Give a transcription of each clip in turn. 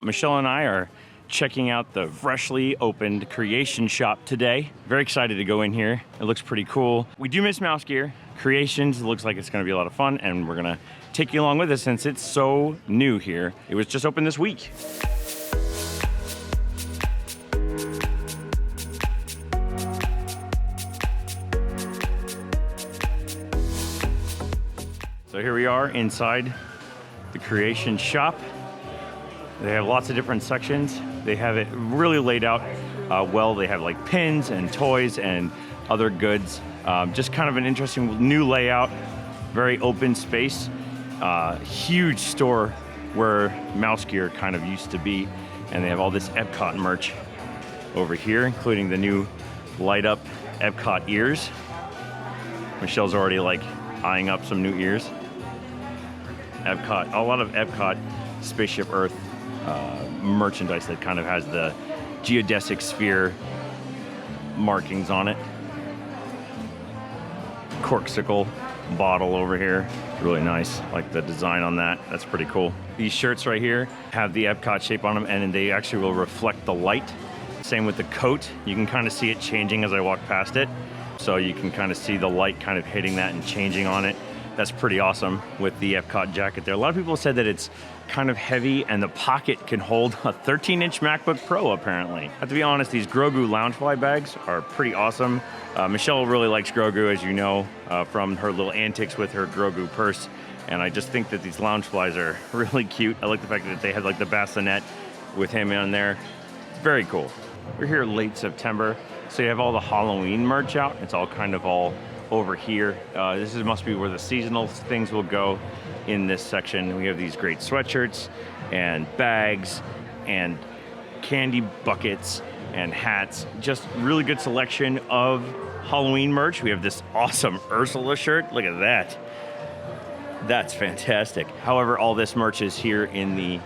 Michelle and I are checking out the freshly opened Creation shop today. Very excited to go in here. It looks pretty cool. We do miss mouse gear. Creations looks like it's gonna be a lot of fun, and we're gonna take you along with us since it's so new here. It was just opened this week. So here we are inside the Creation shop. They have lots of different sections. They have it really laid out well. They have like pins and toys and other goods. Just kind of an interesting new layout, very open space. Huge store where mouse gear kind of used to be. And they have all this Epcot merch over here, including the new light up Epcot ears. Michelle's already like eyeing up some new ears. Epcot, a lot of Epcot Spaceship Earth merchandise that kind of has the geodesic sphere markings on it. Corksicle bottle over here, really nice. Like the design on that, that's pretty cool. These shirts right here have the Epcot shape on them, and they actually will reflect the light. Same with the coat. You can kind of see it changing as I walk past it. So you can kind of see the light kind of hitting that and changing on it. That's pretty awesome with the Epcot jacket there. A lot of people said that it's kind of heavy and the pocket can hold a 13-inch MacBook Pro apparently. I have to be honest, these Grogu Loungefly bags are pretty awesome. Michelle really likes Grogu, as you know, from her little antics with her Grogu purse. And I just think that these Loungeflies are really cute. I like the fact that they have like the bassinet with him in there. It's very cool. We're here late September, so you have all the Halloween merch out. It's all kind of all over here. This must be where the seasonal things will go in this section. We have these great sweatshirts and bags and candy buckets and hats. Just really good selection of Halloween merch. We have this awesome Ursula shirt. Look at that. That's fantastic. However, all this merch is here in the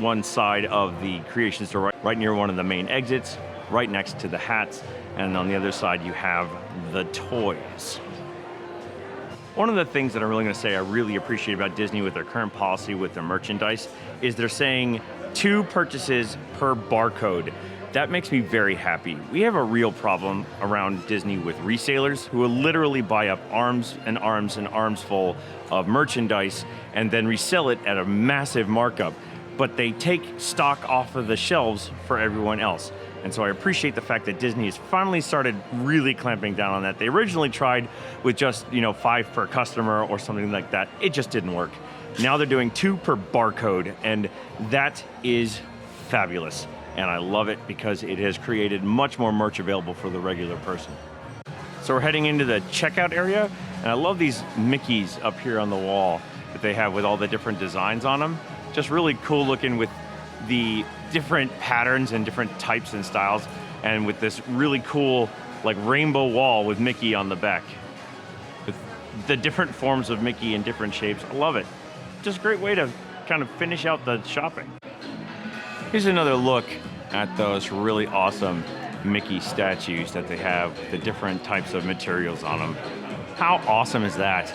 one side of the Creation store, right near one of the main exits, right next to the hats. And on the other side, you have the toys. One of the things that I'm really gonna say I really appreciate about Disney with their current policy with their merchandise is they're saying 2 purchases per barcode. That makes me very happy. We have a real problem around Disney with resellers who will literally buy up arms and arms and arms full of merchandise and then resell it at a massive markup, but they take stock off of the shelves for everyone else. And so I appreciate the fact that Disney has finally started really clamping down on that. They originally tried with just, 5 per customer or something like that. It just didn't work. Now they're doing 2 per barcode, and that is fabulous. And I love it because it has created much more merch available for the regular person. So we're heading into the checkout area, and I love these Mickeys up here on the wall that they have with all the different designs on them. Just really cool looking with the different patterns and different types and styles, and with this really cool like rainbow wall with Mickey on the back. With the different forms of Mickey in different shapes. I love it. Just a great way to kind of finish out the shopping. Here's another look at those really awesome Mickey statues that they have, the different types of materials on them. How awesome is that?